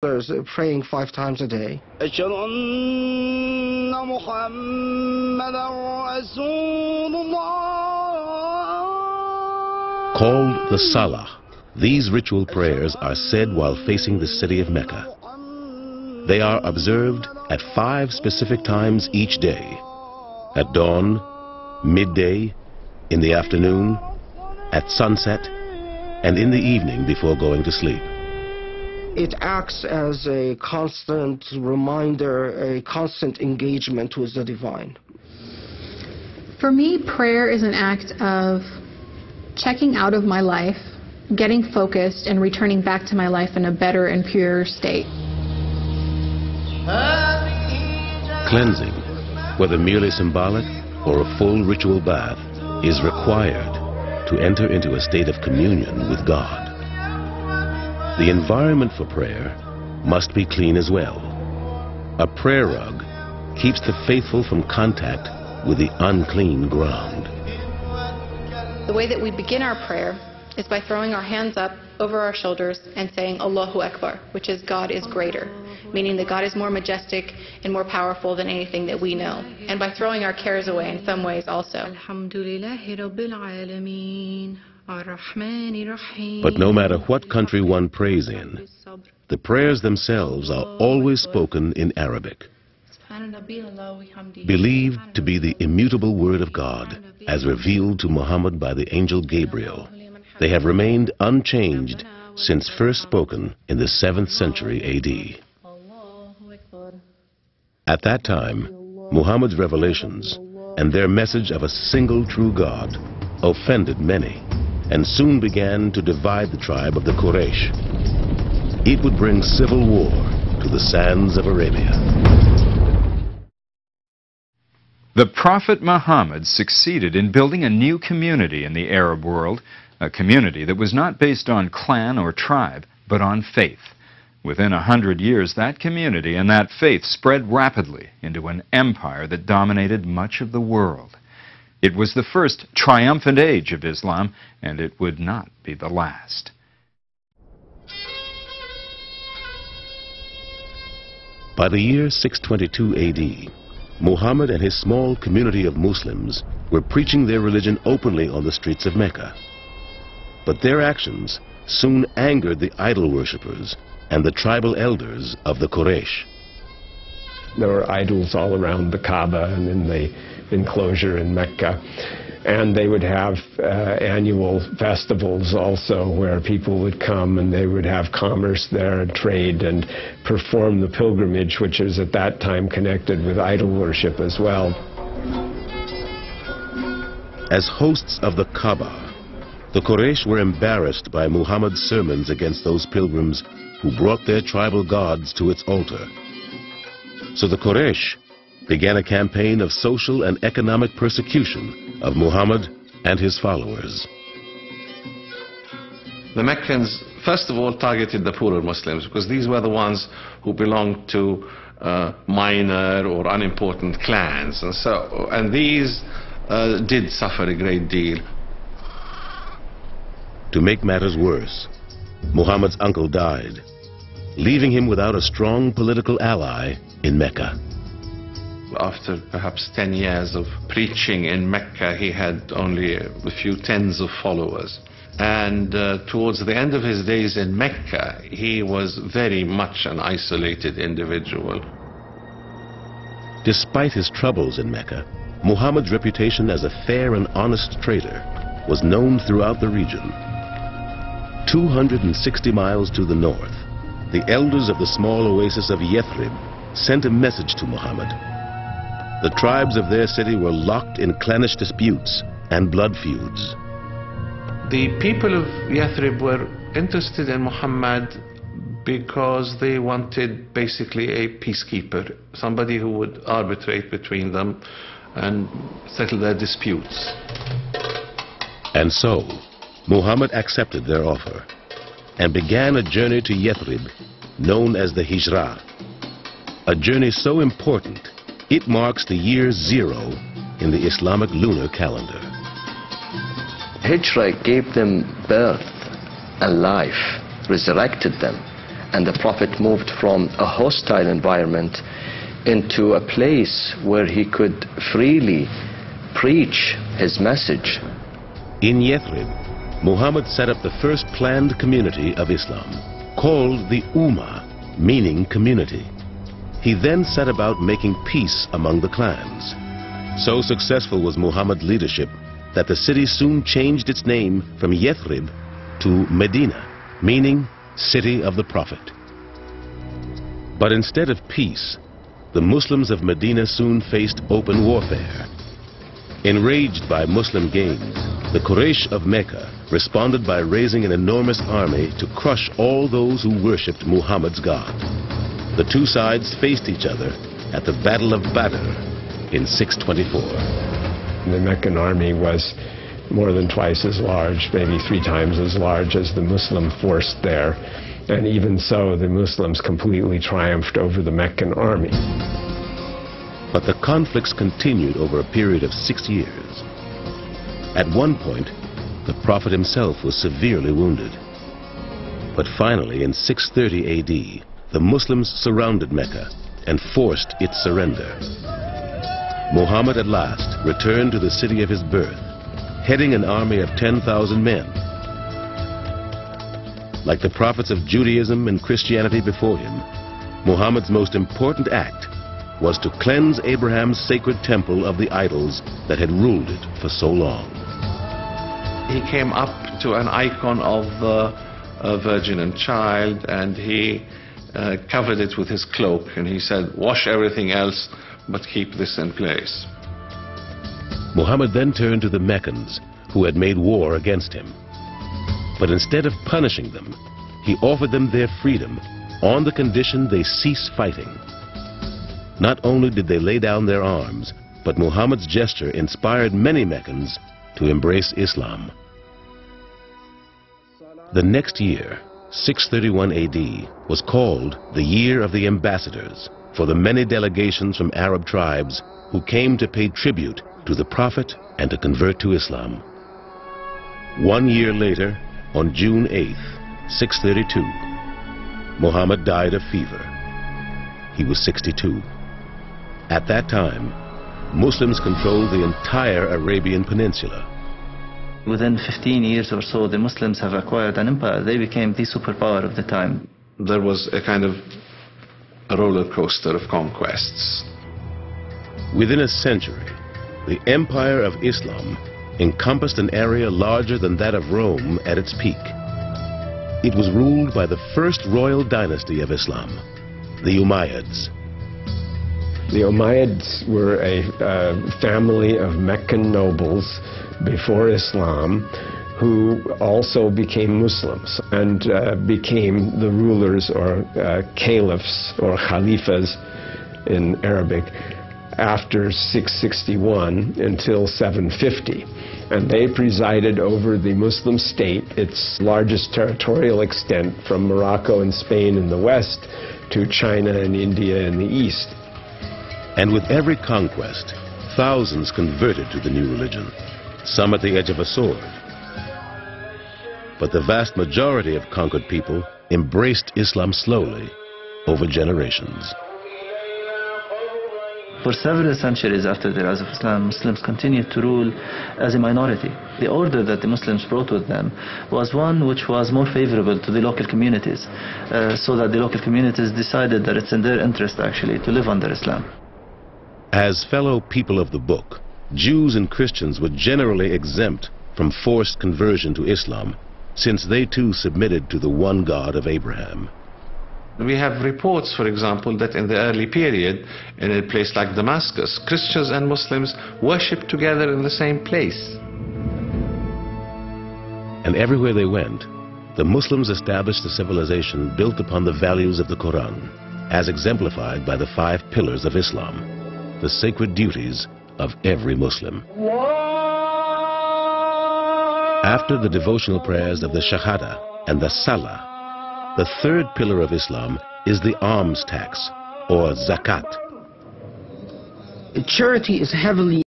There's praying 5 times a day. أشهد أن محمدًا رسول الله. Called the Salah, these ritual prayers are said while facing the city of Mecca. They are observed at 5 specific times each day: at dawn, midday, in the afternoon, at sunset, and in the evening before going to sleep. It acts as a constant reminder, a constant engagement with the divine. For me, prayer is an act of checking out of my life, getting focused, and returning back to my life in a better and purer state. Cleansing, whether merely symbolic or a full ritual bath, is required to enter into a state of communion with God. The environment for prayer must be clean as well. A prayer rug keeps the faithful from contact with the unclean ground. The way that we begin our prayer is by throwing our hands up over our shoulders and saying Allahu Akbar, which is God is greater, meaning that God is more majestic and more powerful than anything that we know, and by throwing our cares away in some ways also. But no matter what country one prays in, the prayers themselves are always spoken in Arabic. Believed to be the immutable word of God as revealed to Muhammad by the angel Gabriel, they have remained unchanged since first spoken in the 7th century AD. At that time, Muhammad's revelations and their message of a single true God offended many, and soon began to divide the tribe of the Quraysh. It would bring civil war to the sands of Arabia. The Prophet Muhammad succeeded in building a new community in the Arab world, a community that was not based on clan or tribe, but on faith. Within 100 years, that community and that faith spread rapidly into an empire that dominated much of the world. It was the first triumphant age of Islam, and it would not be the last. By the year 622 AD, Muhammad and his small community of Muslims were preaching their religion openly on the streets of Mecca. But their actions soon angered the idol worshippers and the tribal elders of the Quraysh. There were idols all around the Kaaba and in the enclosure in Mecca, and they would have annual festivals also where people would come and they would have commerce there and trade and perform the pilgrimage, which is at that time connected with idol worship as well. As hosts of the Kaaba, the Quraysh were embarrassed by Muhammad's sermons against those pilgrims who brought their tribal gods to its altar. So the Quraysh began a campaign of social and economic persecution of Muhammad and his followers. The Meccans, first of all, targeted the poorer Muslims because these were the ones who belonged to minor or unimportant clans, and these did suffer a great deal. To make matters worse, Muhammad's uncle died, leaving him without a strong political ally in Mecca. After perhaps 10 years of preaching in Mecca, he had only a few tens of followers. And towards the end of his days in Mecca, he was very much an isolated individual. Despite his troubles in Mecca, Muhammad's reputation as a fair and honest trader was known throughout the region. 260 miles to the north, the elders of the small oasis of Yathrib sent a message to Muhammad. The tribes of their city were locked in clannish disputes and blood feuds. The people of Yathrib were interested in Muhammad because they wanted basically a peacekeeper, somebody who would arbitrate between them and settle their disputes. And so, Muhammad accepted their offer and began a journey to Yathrib known as the Hijrah, a journey so important it marks the year 0 in the Islamic lunar calendar. Hijrah gave them birth and life, resurrected them, and the Prophet moved from a hostile environment into a place where he could freely preach his message. In Yathrib, Muhammad set up the first planned community of Islam, called the Ummah, meaning community. He then set about making peace among the clans. So successful was Muhammad's leadership that the city soon changed its name from Yathrib to Medina, meaning City of the Prophet. But instead of peace, the Muslims of Medina soon faced open warfare. Enraged by Muslim gains, the Quraysh of Mecca responded by raising an enormous army to crush all those who worshipped Muhammad's God. The two sides faced each other at the Battle of Badr in 624. The Meccan army was more than twice as large, maybe 3 times as large as the Muslim force there. And even so, the Muslims completely triumphed over the Meccan army. But the conflicts continued over a period of 6 years. At one point, the Prophet himself was severely wounded. But finally, in 630 AD, the Muslims surrounded Mecca and forced its surrender. Muhammad at last returned to the city of his birth, heading an army of 10,000 men. Like the prophets of Judaism and Christianity before him, Muhammad's most important act was to cleanse Abraham's sacred temple of the idols that had ruled it for so long. He came up to an icon of a virgin and child, and he covered it with his cloak, and he said, "Wash everything else, but keep this in place." Muhammad then turned to the Meccans, who had made war against him. But instead of punishing them, he offered them their freedom on the condition they cease fighting. Not only did they lay down their arms, but Muhammad's gesture inspired many Meccans to embrace Islam. The next year, 631 AD, was called the Year of the Ambassadors for the many delegations from Arab tribes who came to pay tribute to the Prophet and to convert to Islam. 1 year later, on June 8th, 632, Muhammad died of fever. He was 62. At that time, Muslims controlled the entire Arabian Peninsula. Within 15 years or so, the Muslims have acquired an empire. They became the superpower of the time. There was a kind of a roller coaster of conquests. Within a century, the Empire of Islam encompassed an area larger than that of Rome at its peak. It was ruled by the first royal dynasty of Islam, the Umayyads. The Umayyads were a family of Meccan nobles before Islam who also became Muslims and became the rulers or caliphs or khalifas in Arabic after 661 until 750. And they presided over the Muslim state, its largest territorial extent from Morocco and Spain in the west to China and India in the east. And with every conquest, thousands converted to the new religion, some at the edge of a sword. But the vast majority of conquered people embraced Islam slowly over generations. For several centuries after the rise of Islam, Muslims continued to rule as a minority. The order that the Muslims brought with them was one which was more favorable to the local communities, so that the local communities decided that it's in their interest actually to live under Islam. As fellow people of the book, Jews and Christians were generally exempt from forced conversion to Islam, since they too submitted to the one God of Abraham. We have reports, for example, that in the early period, in a place like Damascus, Christians and Muslims worshipped together in the same place. And everywhere they went, the Muslims established a civilization built upon the values of the Quran, as exemplified by the 5 pillars of Islam, the sacred duties of every Muslim. After the devotional prayers of the Shahada and the Salah, the 3rd pillar of Islam is the alms tax, or zakat. Charity is heavily